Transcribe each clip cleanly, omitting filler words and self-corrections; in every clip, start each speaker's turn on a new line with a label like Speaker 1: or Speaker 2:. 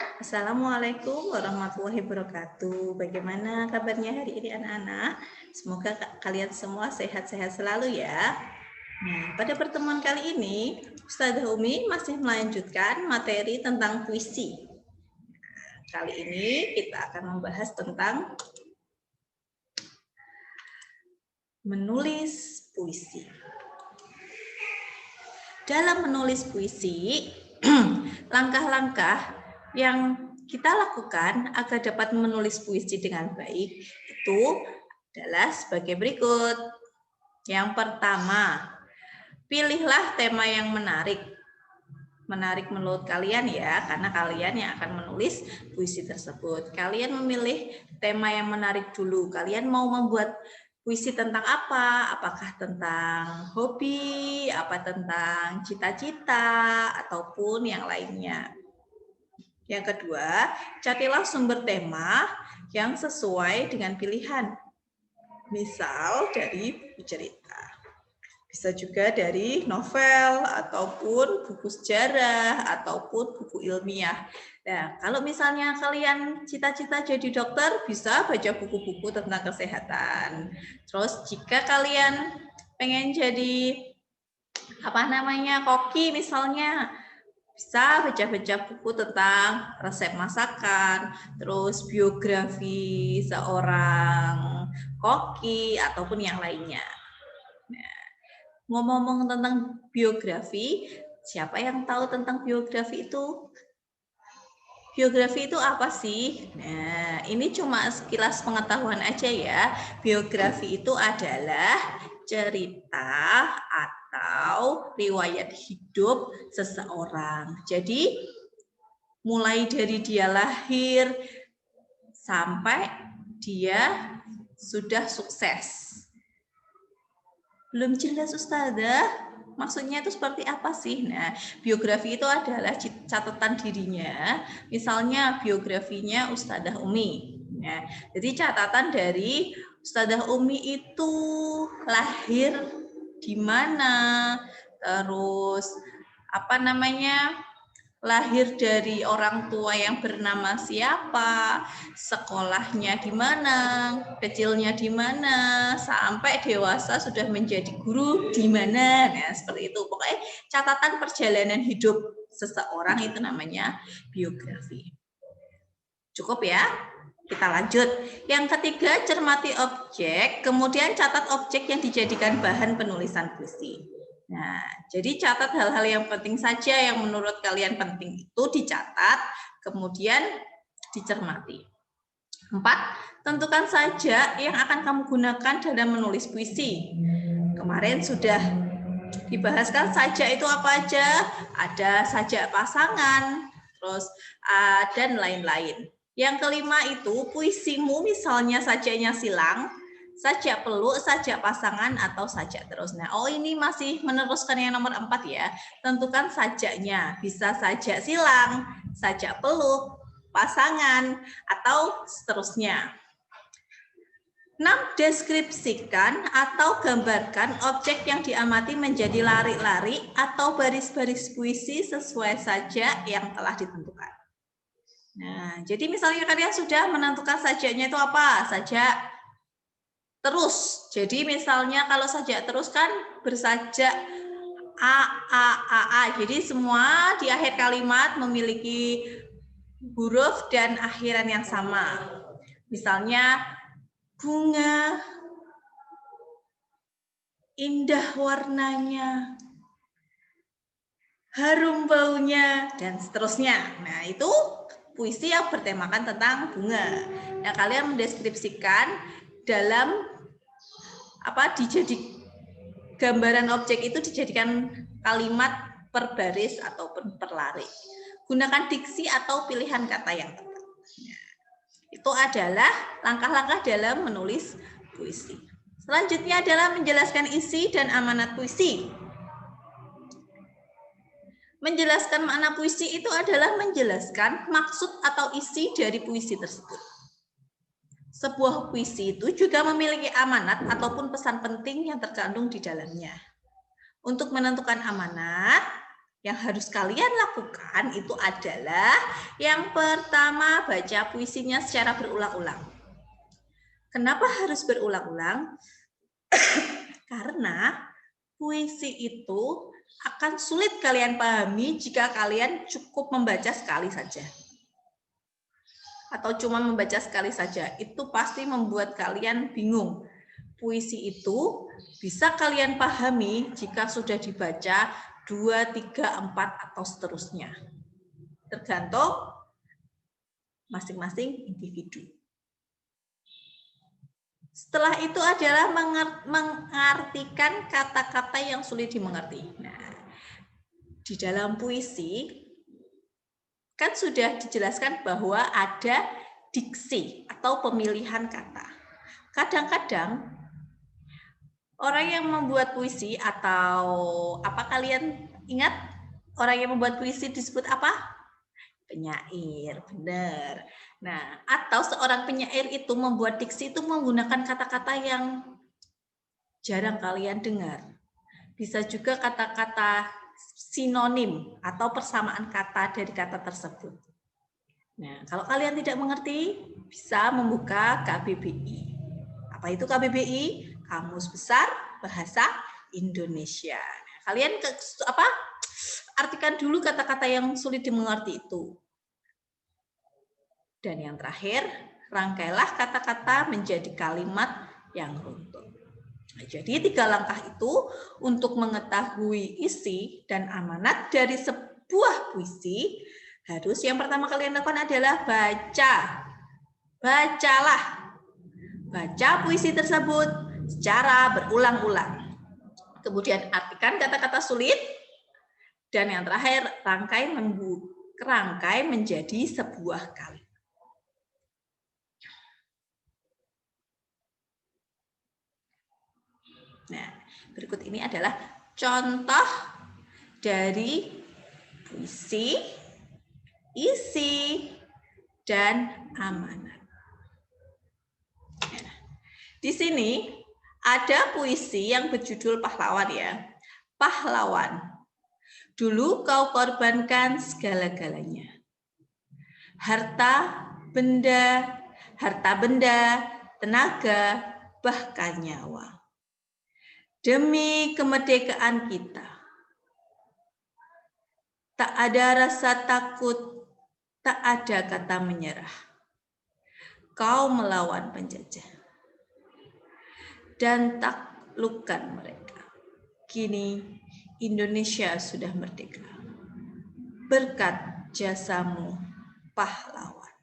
Speaker 1: Assalamualaikum warahmatullahi wabarakatuh. Bagaimana kabarnya hari ini anak-anak? Semoga kalian semua sehat-sehat selalu ya. Nah, pada pertemuan kali ini, Ustazah Umi masih melanjutkan materi tentang puisi. Kali ini kita akan membahas tentang menulis puisi. Dalam menulis puisi, langkah-langkah yang kita lakukan agar dapat menulis puisi dengan baik itu adalah sebagai berikut. Yang pertama, pilihlah tema yang menarik. Menarik menurut kalian ya, karena kalian yang akan menulis puisi tersebut. Kalian memilih tema yang menarik dulu. Kalian mau membuat puisi tentang apa? Apakah tentang hobi, apa tentang cita-cita, ataupun yang lainnya. Yang kedua, carilah sumber tema yang sesuai dengan pilihan. Misal dari buku cerita. Bisa juga dari novel, ataupun buku sejarah, ataupun buku ilmiah. Nah, kalau misalnya kalian cita-cita jadi dokter, bisa baca buku-buku tentang kesehatan. Terus jika kalian pengen jadi koki misalnya, bisa baca-baca buku tentang resep masakan, terus biografi seorang koki, ataupun yang lainnya. Nah, ngomong-ngomong tentang biografi, siapa yang tahu tentang biografi itu? Biografi itu apa sih? Nah, ini cuma sekilas pengetahuan aja ya. Biografi itu adalah cerita atau riwayat hidup seseorang. Jadi, mulai dari dia lahir sampai dia sudah sukses. Belum jelas Ustazah? Maksudnya itu seperti apa sih? Nah, biografi itu adalah catatan dirinya. Misalnya biografinya Ustazah Umi. Nah, jadi catatan dari Ustazah Umi itu lahir di mana, terus lahir dari orang tua yang bernama siapa, sekolahnya di mana, kecilnya di mana, sampai dewasa sudah menjadi guru di mana. Nah, seperti itu. Pokoknya catatan perjalanan hidup seseorang itu namanya biografi. Cukup ya? Kita lanjut. Yang ketiga, cermati objek, kemudian catat objek yang dijadikan bahan penulisan puisi. Nah, jadi catat hal-hal yang penting saja yang menurut kalian penting itu dicatat, kemudian dicermati. 4. Tentukan saja yang akan kamu gunakan dalam menulis puisi. Kemarin sudah dibahaskan sajak itu apa aja? Ada sajak pasangan, terus dan lain-lain. Yang kelima itu puisimu misalnya sajaknya silang, sajak peluk, sajak pasangan, atau sajak terus. Nah, ini masih meneruskan yang nomor 4 ya. Tentukan sajaknya, bisa sajak silang, sajak peluk, pasangan, atau seterusnya. 6. Deskripsikan atau gambarkan objek yang diamati menjadi lari-lari atau baris-baris puisi sesuai sajak yang telah ditentukan. Nah, jadi misalnya kalian sudah menentukan sajaknya itu apa? Sajak terus. Jadi misalnya kalau sajak terus kan bersajak A. Jadi semua di akhir kalimat memiliki huruf dan akhiran yang sama. Misalnya bunga, indah warnanya, harum baunya, dan seterusnya. Nah, itu puisi yang bertemakan tentang bunga. Nah, kalian mendeskripsikan dalam gambaran objek itu dijadikan kalimat per baris ataupun per lari. Gunakan diksi atau pilihan kata yang tepat. Nah, itu adalah langkah-langkah dalam menulis puisi. Selanjutnya adalah menjelaskan isi dan amanat puisi. Menjelaskan makna puisi itu adalah menjelaskan maksud atau isi dari puisi tersebut. Sebuah puisi itu juga memiliki amanat ataupun pesan penting yang terkandung di dalamnya. Untuk menentukan amanat, Yang harus kalian lakukan itu adalah yang pertama, baca puisinya secara berulang-ulang. Kenapa harus berulang-ulang? Karena puisi itu akan sulit kalian pahami jika kalian cukup membaca sekali saja. Atau cuma membaca sekali saja. Itu pasti membuat kalian bingung. Puisi itu bisa kalian pahami jika sudah dibaca 2, 3, 4, atau seterusnya. Tergantung masing-masing individu. Setelah itu adalah mengartikan kata-kata yang sulit dimengerti. Nah, di dalam puisi kan sudah dijelaskan bahwa ada diksi atau pemilihan kata. Kadang-kadang orang yang membuat puisi atau apa, kalian ingat orang yang membuat puisi disebut apa? Penyair, benar. Nah, atau seorang penyair itu membuat diksi itu menggunakan kata-kata yang jarang kalian dengar. Bisa juga kata-kata sinonim atau persamaan kata dari kata tersebut. Nah, kalau kalian tidak mengerti, bisa membuka KBBI. Apa itu KBBI? Kamus Besar Bahasa Indonesia. Nah, kalian artikan dulu kata-kata yang sulit dimengerti itu. Dan yang terakhir, rangkailah kata-kata menjadi kalimat yang runtut. Nah, jadi 3 langkah itu untuk mengetahui isi dan amanat dari sebuah puisi, harus yang pertama kalian lakukan adalah baca. Bacalah. Baca puisi tersebut secara berulang-ulang. Kemudian artikan kata-kata sulit. Dan yang terakhir, rangkai menjadi sebuah kalimat. Nah, berikut ini adalah contoh dari puisi, isi, dan amanat. Nah, di sini ada puisi yang berjudul Pahlawan ya. Pahlawan. Dulu kau korbankan segala-galanya. Harta benda, tenaga, bahkan nyawa. Demi kemerdekaan kita. Tak ada rasa takut, tak ada kata menyerah. Kau melawan penjajah. Dan taklukkan mereka. Kini Indonesia sudah merdeka. Berkat jasamu, pahlawan.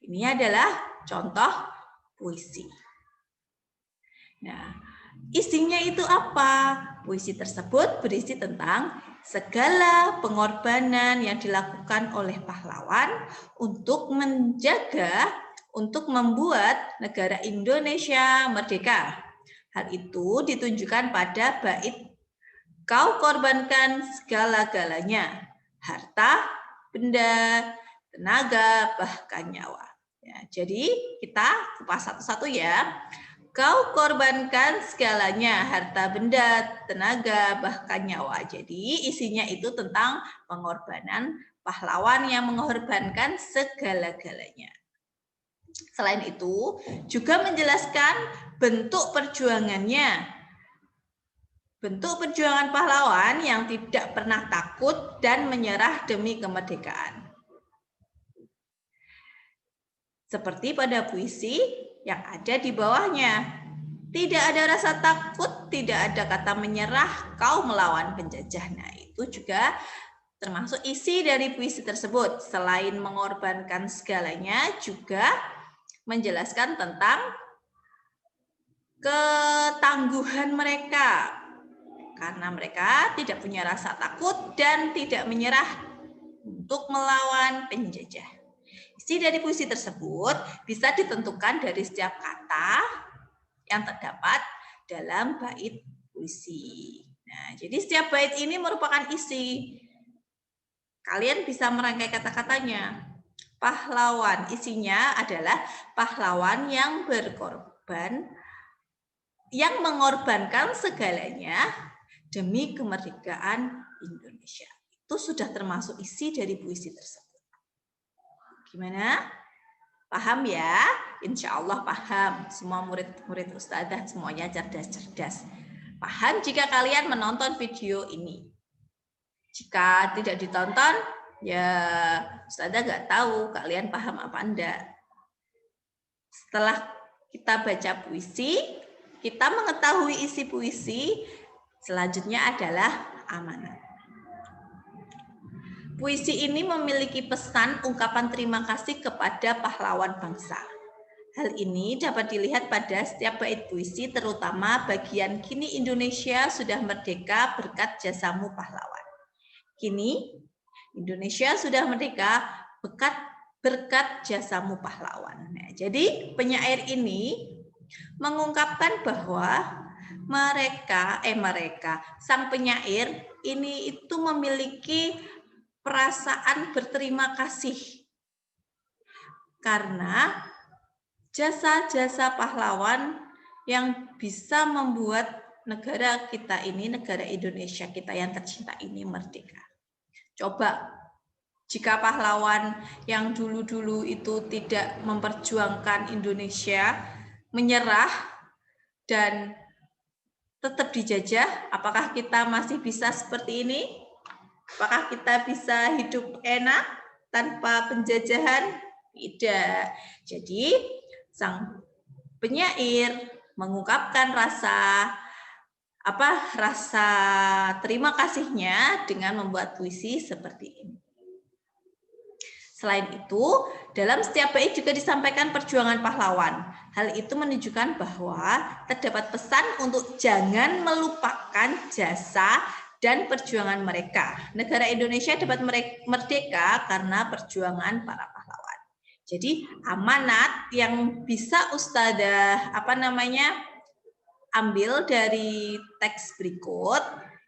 Speaker 1: Ini adalah contoh puisi. Nah, isinya itu apa? Puisi tersebut berisi tentang segala pengorbanan yang dilakukan oleh pahlawan untuk menjaga, untuk membuat negara Indonesia merdeka. Hal itu ditunjukkan pada bait kau korbankan segala-galanya, harta, benda, tenaga, bahkan nyawa. Ya, jadi kita kupas satu-satu ya. Kau korbankan segalanya, harta, benda, tenaga, bahkan nyawa. Jadi isinya itu tentang pengorbanan pahlawan yang mengorbankan segala-galanya. Selain itu, juga menjelaskan bentuk perjuangannya. Bentuk perjuangan pahlawan yang tidak pernah takut dan menyerah demi kemerdekaan. Seperti pada puisi yang ada di bawahnya. Tidak ada rasa takut, tidak ada kata menyerah, kau melawan penjajah. Nah, itu juga termasuk isi dari puisi tersebut. Selain mengorbankan segalanya, juga menjelaskan tentang ketangguhan mereka. Karena mereka tidak punya rasa takut dan tidak menyerah untuk melawan penjajah. Isi dari puisi tersebut bisa ditentukan dari setiap kata yang terdapat dalam bait puisi. Nah, jadi setiap bait ini merupakan isi. Kalian bisa merangkai kata-katanya. Pahlawan, isinya adalah pahlawan yang berkorban, yang mengorbankan segalanya demi kemerdekaan Indonesia. Itu sudah termasuk isi dari puisi tersebut. Gimana? Paham ya? Insya Allah paham. Semua murid-murid Ustazah semuanya cerdas-cerdas. Paham jika kalian menonton video ini. Jika tidak ditonton, ya Ustazah nggak tahu kalian paham apa enggak. Setelah kita baca puisi, kita mengetahui isi puisi, selanjutnya adalah amanat. Puisi ini memiliki pesan ungkapan terima kasih kepada pahlawan bangsa. Hal ini dapat dilihat pada setiap bait puisi, terutama bagian kini Indonesia sudah merdeka berkat jasamu pahlawan. Kini Indonesia sudah merdeka berkat jasamu pahlawan. Nah, jadi penyair ini mengungkapkan bahwa sang penyair ini itu memiliki perasaan berterima kasih karena jasa-jasa pahlawan yang bisa membuat negara kita ini, negara Indonesia kita yang tercinta ini merdeka. Coba jika pahlawan yang dulu-dulu itu tidak memperjuangkan Indonesia, menyerah dan tetap dijajah, apakah kita masih bisa seperti ini? Apakah kita bisa hidup enak tanpa penjajahan? Tidak. Jadi, sang penyair mengungkapkan rasa terima kasihnya dengan membuat puisi seperti ini. Selain itu, dalam setiap bait juga disampaikan perjuangan pahlawan. Hal itu menunjukkan bahwa terdapat pesan untuk jangan melupakan jasa dan perjuangan mereka. Negara Indonesia dapat merdeka karena perjuangan para pahlawan. Jadi amanat yang bisa Ustazah ambil dari teks berikut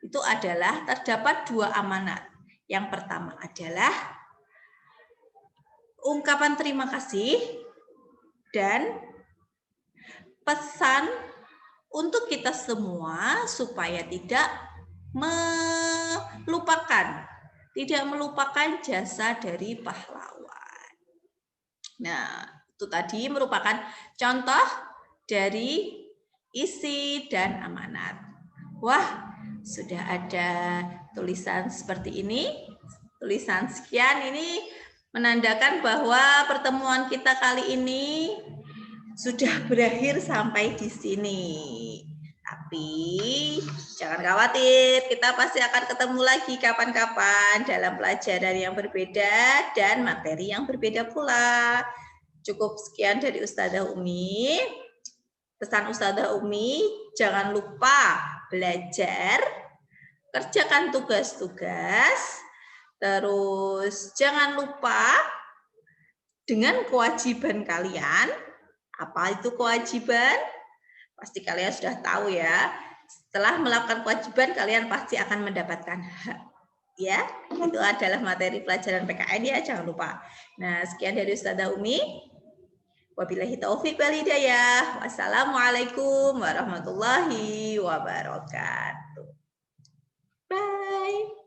Speaker 1: itu adalah terdapat 2 amanat. Yang pertama adalah ungkapan terima kasih dan pesan untuk kita semua supaya tidak melupakan jasa dari pahlawan. Nah, itu tadi merupakan contoh dari isi dan amanat. Wah, sudah ada tulisan seperti ini. Tulisan sekian ini menandakan bahwa pertemuan kita kali ini sudah berakhir sampai di sini. Tapi jangan khawatir, kita pasti akan ketemu lagi kapan-kapan dalam pelajaran yang berbeda dan materi yang berbeda pula. Cukup sekian dari Ustazah Umi. Pesan Ustazah Umi, jangan lupa belajar, kerjakan tugas-tugas, terus jangan lupa dengan kewajiban kalian. Apa itu kewajiban? Pasti kalian sudah tahu ya. Setelah melakukan kewajiban, kalian pasti akan mendapatkan hak. Ya, itu adalah materi pelajaran PKN ya, jangan lupa. Nah, sekian dari Ustazah Umi. Wabillahi taufiq wal hidayah. Wassalamualaikum warahmatullahi wabarakatuh. Bye.